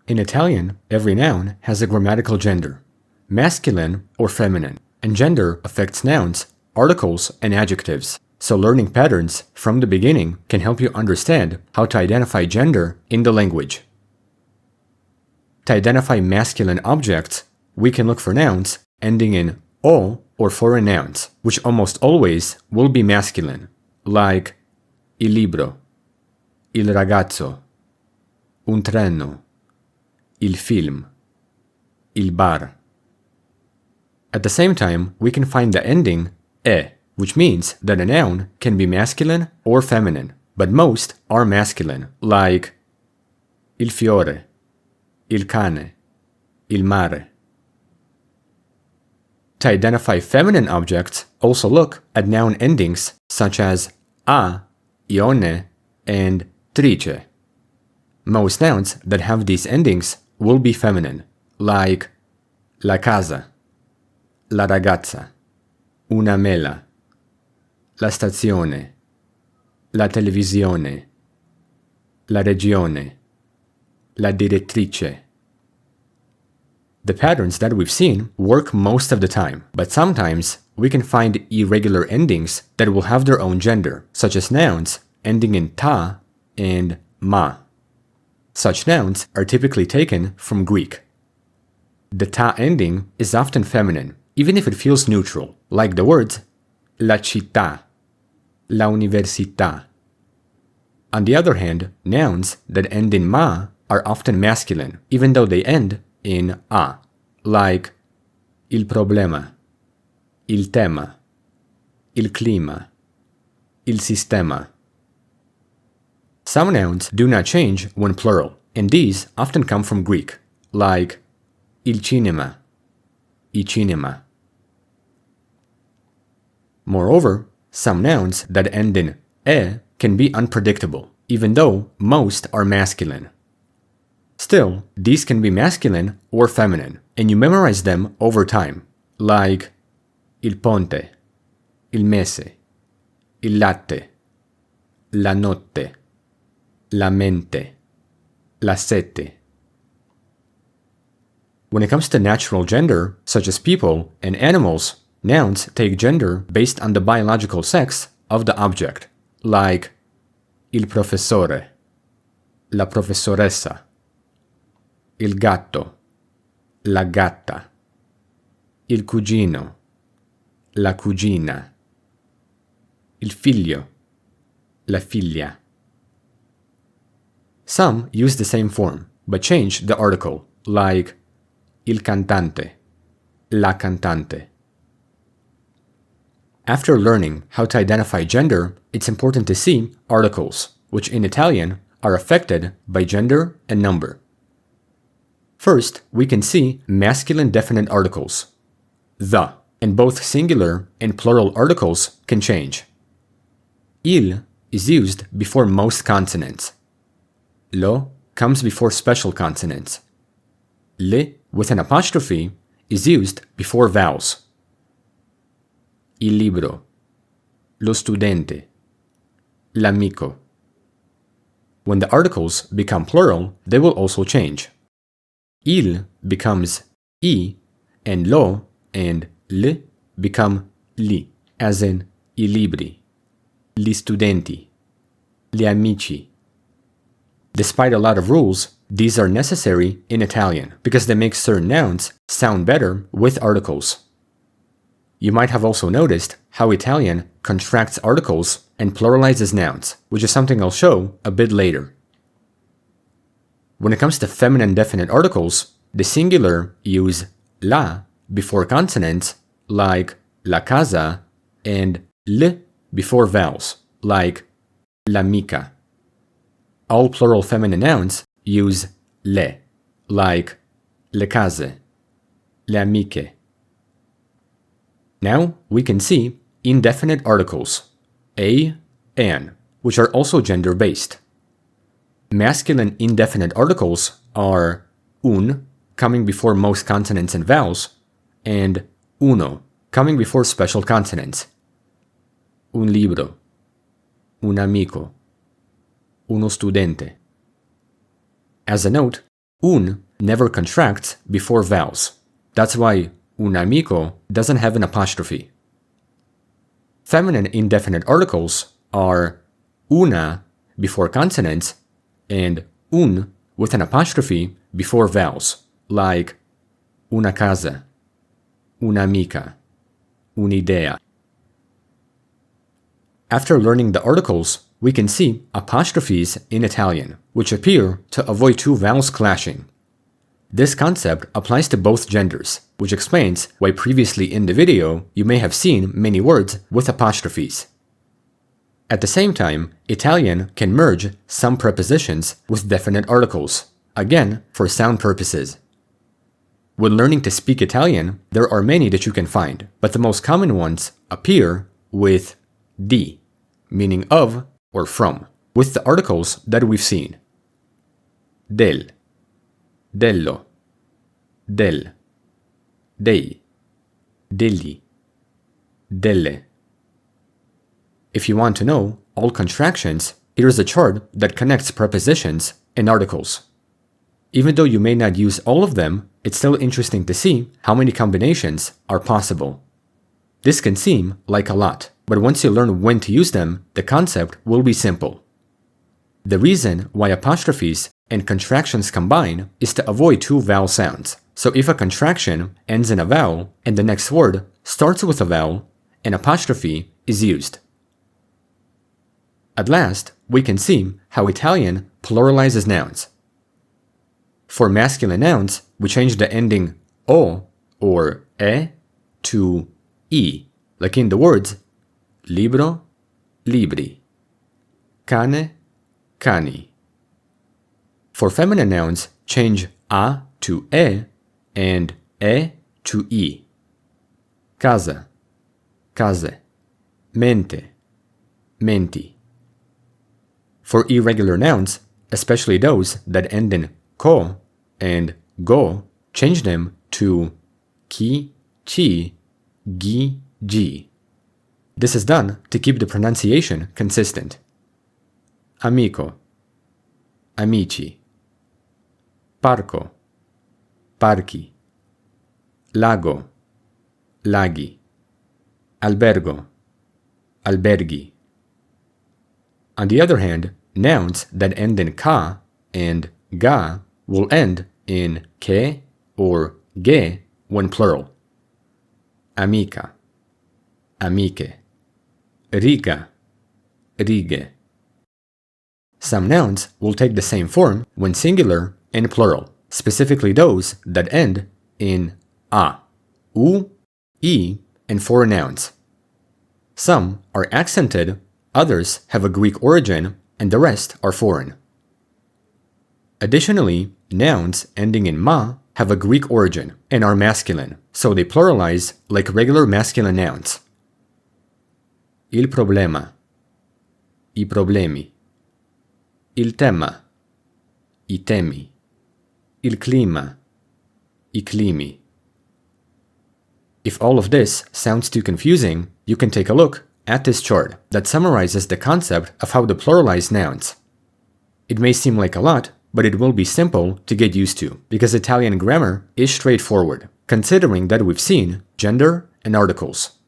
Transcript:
In Italian, every noun has a grammatical gender, masculine or feminine, and gender affects nouns, articles, and adjectives. So learning patterns from the beginning can help you understand how to identify gender in the language. To identify masculine objects, we can look for nouns ending in o or foreign nouns, which almost always will be masculine, like il libro, il ragazzo, un treno, il film, il bar. At the same time, we can find the ending e, which means that a noun can be masculine or feminine, but most are masculine, like il fiore, il cane, il mare. To identify feminine objects, also look at noun endings such as a, ione, and trice. Most nouns that have these endings will be feminine, like la casa, la ragazza, una mela, la stazione, la televisione, la regione, la direttrice. The patterns that we've seen work most of the time, but sometimes we can find irregular endings that will have their own gender, such as nouns ending in ta and ma. Such nouns are typically taken from Greek. The ta ending is often feminine, even if it feels neutral, like the words la città, la università. On the other hand, nouns that end in ma are often masculine, even though they end in a, like il problema, il tema, il clima, il sistema. Some nouns do not change when plural, and these often come from Greek, like il cinema, I cinema. Moreover, some nouns that end in e can be unpredictable, even though most are masculine. Still, these can be masculine or feminine, and you memorize them over time, like il ponte, il mese, il latte, la notte, la mente, la sete. When it comes to natural gender, such as people and animals, nouns take gender based on the biological sex of the object, like il professore, la professoressa, il gatto, la gatta, il cugino, la cugina, il figlio, la figlia. Some use the same form, but change the article, like il cantante, la cantante. After learning how to identify gender, it's important to see articles, which in Italian are affected by gender and number. First, we can see masculine definite articles. The, and both singular and plural articles can change. Il is used before most consonants. Lo comes before special consonants. Le, with an apostrophe, is used before vowels. Il libro, lo studente, l'amico. When the articles become plural, they will also change. Il becomes I, and lo and le become li, as in I libri, gli studenti, gli amici. Despite a lot of rules, these are necessary in Italian because they make certain nouns sound better with articles. You might have also noticed how Italian contracts articles and pluralizes nouns, which is something I'll show a bit later. When it comes to feminine definite articles, the singular use la before consonants, like la casa, and l before vowels, like l'amica. All plural feminine nouns use le, like le case, le amiche. Now we can see indefinite articles, a, an, which are also gender-based. Masculine indefinite articles are un, coming before most consonants and vowels, and uno, coming before special consonants. Un libro, un amico, uno studente. As a note, Un never contracts before vowels. That's why un amico doesn't have an apostrophe. Feminine indefinite articles are una before consonants and un with an apostrophe before vowels, like una casa, un'amica, un'idea. After learning the articles, we can see apostrophes in Italian, which appear to avoid two vowels clashing. This concept applies to both genders, which explains why previously in the video you may have seen many words with apostrophes. At the same time, Italian can merge some prepositions with definite articles, again for sound purposes. When learning to speak Italian, there are many that you can find, but the most common ones appear with di, meaning of or from, with the articles that we've seen. Del, dello, del, dei, degli, delle. If you want to know all contractions, here's a chart that connects prepositions and articles. Even though you may not use all of them, it's still interesting to see how many combinations are possible. This can seem like a lot, but once you learn when to use them, the concept will be simple. The reason why apostrophes and contractions combine is to avoid two vowel sounds. So if a contraction ends in a vowel and the next word starts with a vowel, an apostrophe is used. At last, we can see how Italian pluralizes nouns. For masculine nouns, we change the ending o or e to i, like in the words libro, libri, cane, cani. For feminine nouns, change a to e and e to i. Casa, case, mente, menti. For irregular nouns, especially those that end in co and go, change them to chi, chi, gi, gi. This is done to keep the pronunciation consistent. Amico, amici, parco, parchi, lago, laghi, albergo, alberghi. On the other hand, nouns that end in ca and ga will end in che or ge when plural. Amica, amiche, riga, righe. Some nouns will take the same form when singular and plural, specifically those that end in a, u, e, and foreign nouns. Some are accented, others have a Greek origin, and the rest are foreign. Additionally, nouns ending in ma have a Greek origin and are masculine, so they pluralize like regular masculine nouns. Il problema, I problemi, il tema, I temi, il clima, I climi. If all of this sounds too confusing, you can take a look at this chart that summarizes the concept of how to pluralize nouns. It may seem like a lot, but it will be simple to get used to, because Italian grammar is straightforward, considering that we've seen gender and articles.